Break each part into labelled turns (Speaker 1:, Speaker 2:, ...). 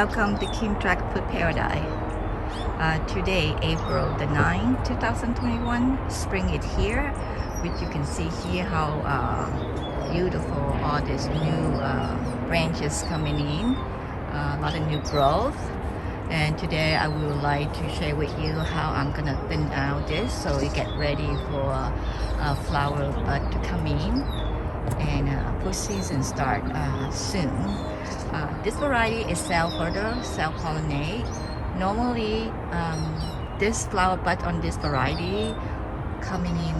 Speaker 1: welcome to Kim Dragonfruit Paradise. Today, April the 9th, 2021, spring is here, which you can see here how beautiful all these new branches coming in, a lot of new growth. And today I would like to share with you how I'm gonna thin out this so we get ready for a flower bud to come in, and fruit season start soon. This variety is self-fertile, self-pollinate. Normally, this flower bud on this variety coming in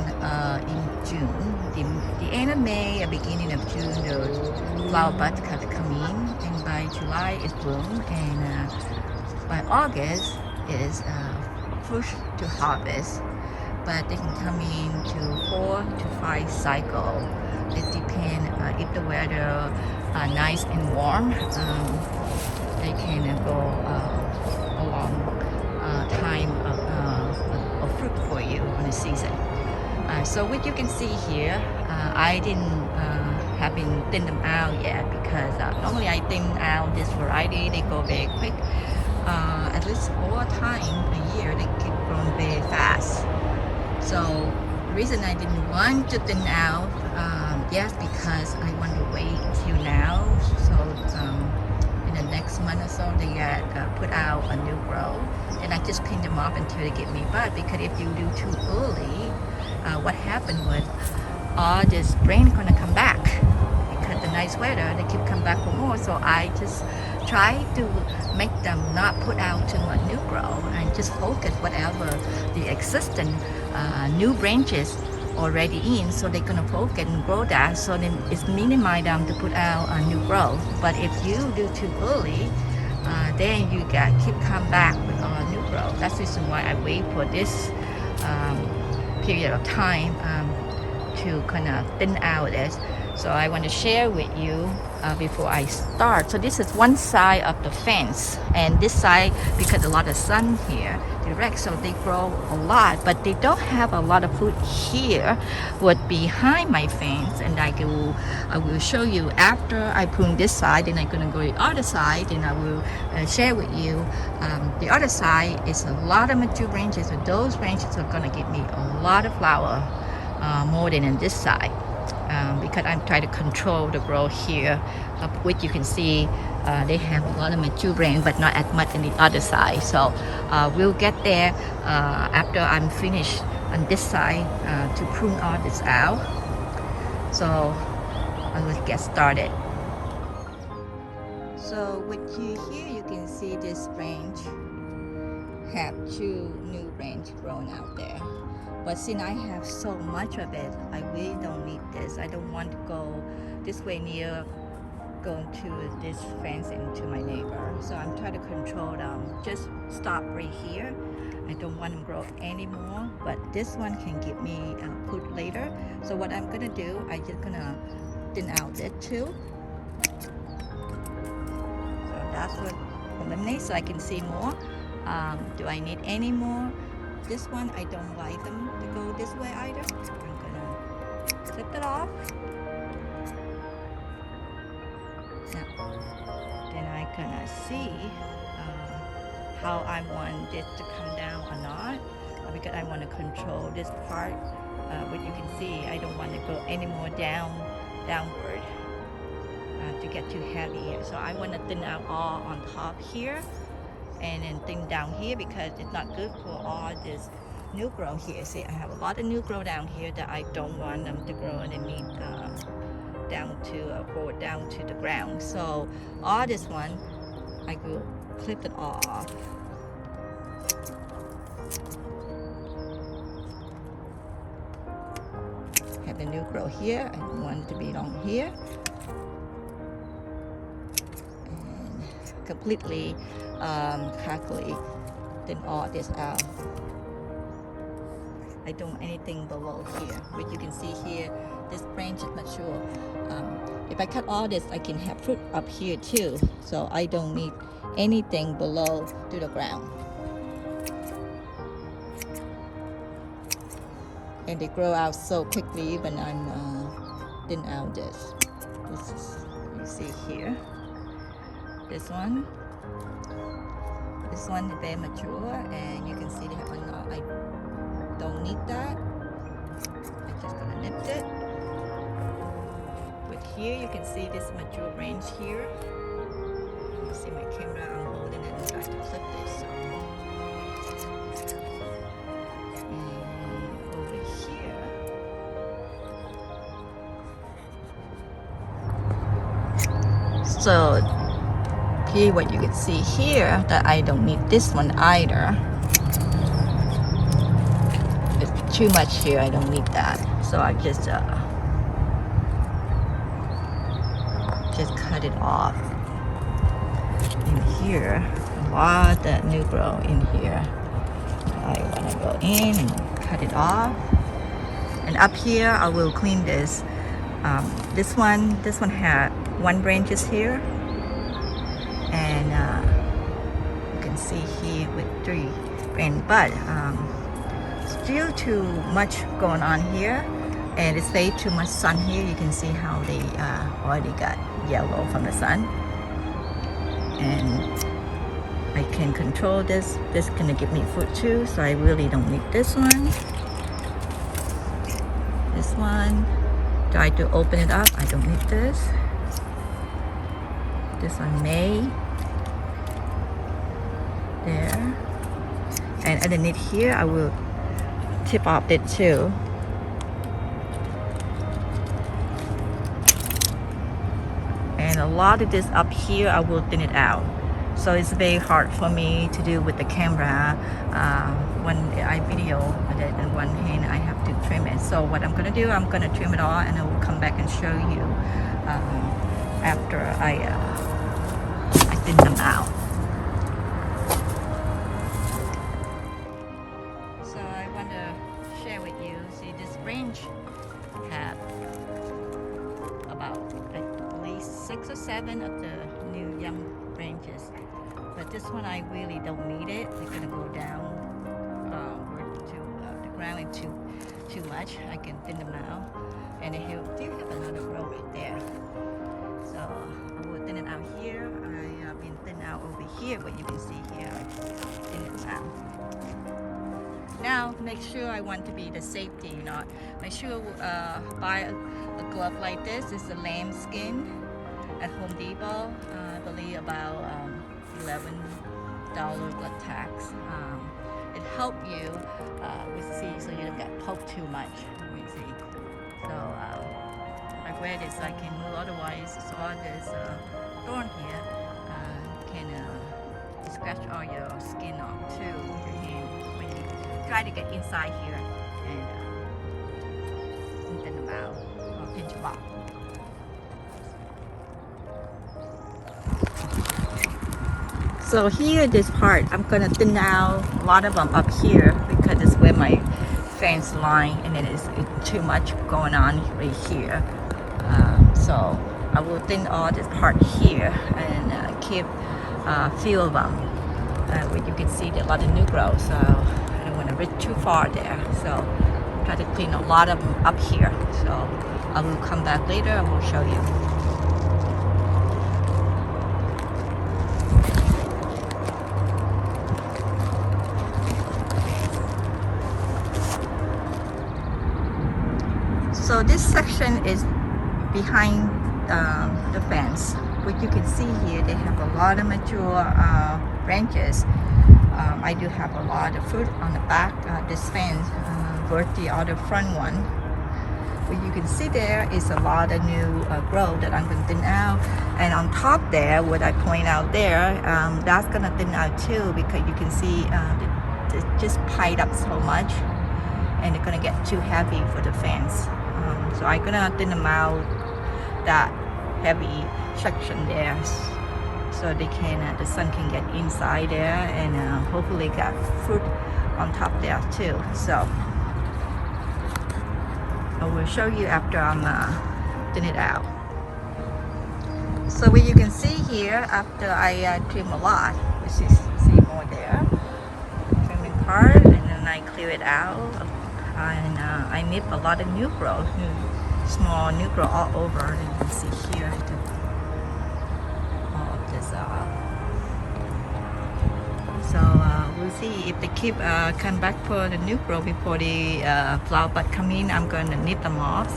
Speaker 1: June. The end of May, beginning of June, the flower bud come in, and by July it bloom, and by August is fruit to harvest. But they can come in to 4 to 5 cycle. It depends if the weather nice and warm. They can go a long time of fruit for you on the season. So what you can see here, I haven't thinned them out yet because normally I thin out this variety. They go very quick. At least 4 times a year, they keep growing very fast. So the reason I didn't want to thin out, yes, because I want to wait till now. So in the next month or so, they get put out a new growth, and I just pin them up until they get me bud. Because if you do too early, what happened was all this brain gonna come back because the nice weather. They keep come back for more. So I just try to make them not put out too much new growth and just focus whatever the existing new branches already in, so they're gonna focus and grow that, so then it's minimize them to put out a new growth. But if you do too early, then you keep come back with a new growth. That's the reason why I wait for this period of time to kind of thin out this. So I want to share with you before I start. So this is one side of the fence, and this side, because a lot of sun here direct, so they grow a lot, but they don't have a lot of fruit here. What behind my fence, and I will show you after I prune this side, then I'm gonna go to the other side, and I will share with you the other side is a lot of mature branches. So those branches are gonna give me a lot of flower, more than in this side. Because I'm trying to control the growth here, which you can see they have a lot of mature branch, but not as much in the other side. So we'll get there after I'm finished on this side to prune all this out. So let's get started. So with you here, you can see this branch have 2 new branches grown out there. But since I have so much of it, I really don't need this. I don't want to go this way near going to this fence into my neighbor. So I'm trying to control them. Just stop right here. I don't want them to grow anymore, but this one can give me fruit later. So what I'm gonna do, I'm just gonna thin out it too. So that's what eliminates, so I can see more. Do I need any more? This one, I don't like them to go this way either. I'm gonna clip it off. Now, then I'm gonna see how I want this to come down or not, because I want to control this part. What you can see, I don't want to go any more downward to get too heavy here. So I want to thin out all on top here, and then thin down here, because it's not good for all this new growth here. See, I have a lot of new growth down here that I don't want them to grow underneath forward down to the ground. So all this one, I will clip it all off. Have the new growth here. I don't want it to be long here. Completely calculate then all this out. I don't want anything below here, which you can see here, this branch is mature. If I cut all this, I can have fruit up here too, so I don't need anything below to the ground. And they grow out so quickly when I'm thin out this. This is, you see here, this one, This one is very mature, and you can see they have a knot. I don't need that. I'm just gonna nip it. But here you can see this mature branch here. You see my camera, I'm holding it and trying to flip this. So. And over here, so here what you can see here that I don't need this one either. It's too much here, I don't need that. So I just cut it off. In here, a lot of new growth in here. I want to go in and cut it off. And up here, I will clean this. This one had one branches here, and you can see here with 3 branches. But still too much going on here, and it's way too much sun here. You can see how they already got yellow from the sun. And I can control this. This is gonna give me food too, so I really don't need this one. This one, try to open it up. I don't need this. This one may. There. And underneath here, I will tip off it too. And a lot of this up here, I will thin it out. So it's very hard for me to do with the camera. When I video with it in one hand, I have to trim it. So what I'm gonna do, I'm gonna trim it all, and I will come back and show you after I thin them out. So I want to share with you. See, this branch have about at least 6 or 7 of the new young branches. But this one I really don't need it. It's gonna go down to the ground and too much. I can thin them out, and they still have another row right there. So I will thin it out here. I have been thin out over here, but you can see here I thin it out. Now make sure I want to be the safety, make sure buy a glove like this. It's a lamb skin at Home Depot. I believe about $11 blood tax. It helps you with see, so you don't get poked too much. You see. So I wear this so I can move. Otherwise, so all this thorn here can scratch all your skin off too with your hand when you try to get inside here and thin them out or pinch them off. So here, this part, I'm gonna thin out a lot of them up here because it's where my fence line, and then it's too much going on right here. So I will thin all this part here and keep a few of them. Where you can see a lot of new growth, so I don't want to reach too far there. So try to clean a lot of them up here. So I will come back later and we'll show you. So this section is behind the fence. What you can see here, they have a lot of mature branches. I do have a lot of fruit on the back. This fence versus the other front one. What you can see there is a lot of new growth that I'm going to thin out. And on top there, what I point out there, that's going to thin out too, because you can see it just piled up so much, and it's going to get too heavy for the fence. So I'm gonna thin them out that heavy section there, so they can the sun can get inside there, and hopefully got fruit on top there too. So I will show you after I'm thin it out. So what you can see here, after I trim a lot, which is see more there, trimming part, and then I clear it out. And I nip a lot of new growth, small new growth all over. And you can see here all of this we'll see if they keep come back for the new growth before the flower bud come in. I'm gonna nip them off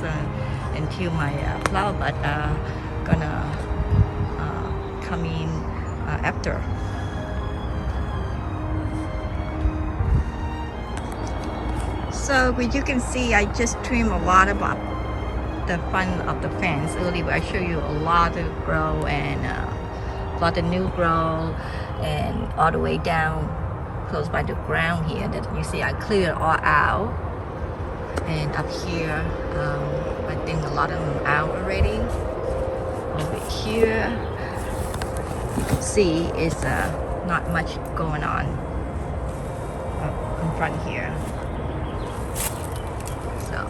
Speaker 1: until my flower bud gonna come in after. So as you can see, I just trim a lot about the front of the fence earlier. I show you a lot of grow and a lot of new grow, and all the way down close by the ground here that you see I cleared all out, and up here I think a lot of them out already. Over here you can see is not much going on in front here. So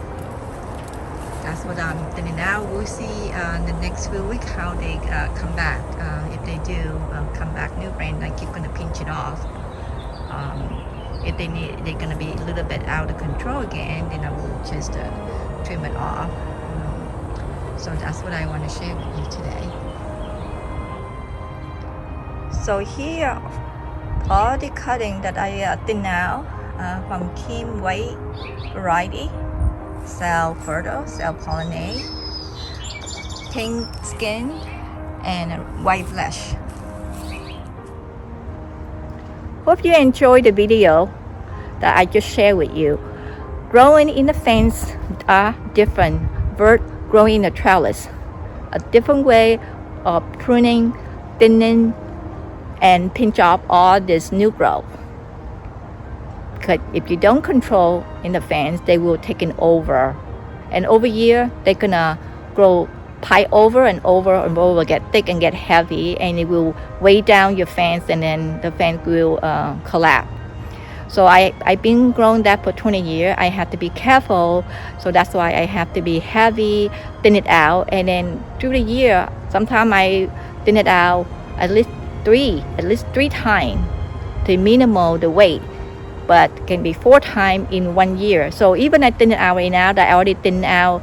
Speaker 1: that's what I'm thinking now. We'll see the next few weeks how they come back. If they do come back new brand, I keep gonna pinch it off. If they're gonna be a little bit out of control again, then I will just trim it off. So that's what I want to share with you today. So here, all the cutting that I thin out from Kim White variety. Cell fertile, cell pollinate, pink skin, and white flesh. Hope you enjoyed the video that I just shared with you. Growing in the fence are different. Bird growing in the trellis, a different way of pruning, thinning, and pinch off all this new growth. Because if you don't control in the fence, they will take it over, and over here they're gonna grow pile over and over and over, get thick and get heavy, and it will weigh down your fence, and then the fence will collapse. So I've been growing that for 20 years. I have to be careful, so that's why I have to be heavy, thin it out, and then through the year sometimes I thin it out at least three times to minimal the weight, but can be 4 times in 1 year. So even I thin it out right now, that I already thin out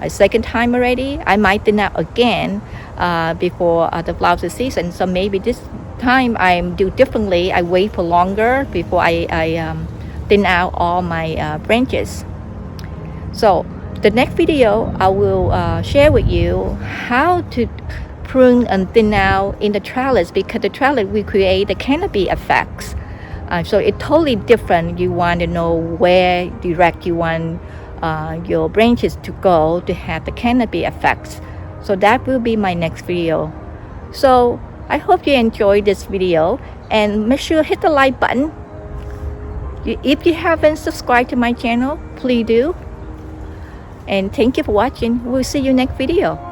Speaker 1: a second time already, I might thin out again before the flower season. So maybe this time I do differently. I wait for longer before I thin out all my branches. So the next video I will share with you how to prune and thin out in the trellis, because the trellis we create the canopy effects. So it's totally different. You want to know where direct you want your branches to go to have the canopy effects. So that will be my next video. So I hope you enjoyed this video, and make sure hit the like button. If you haven't subscribed to my channel, please do. And thank you for watching. We'll see you next video.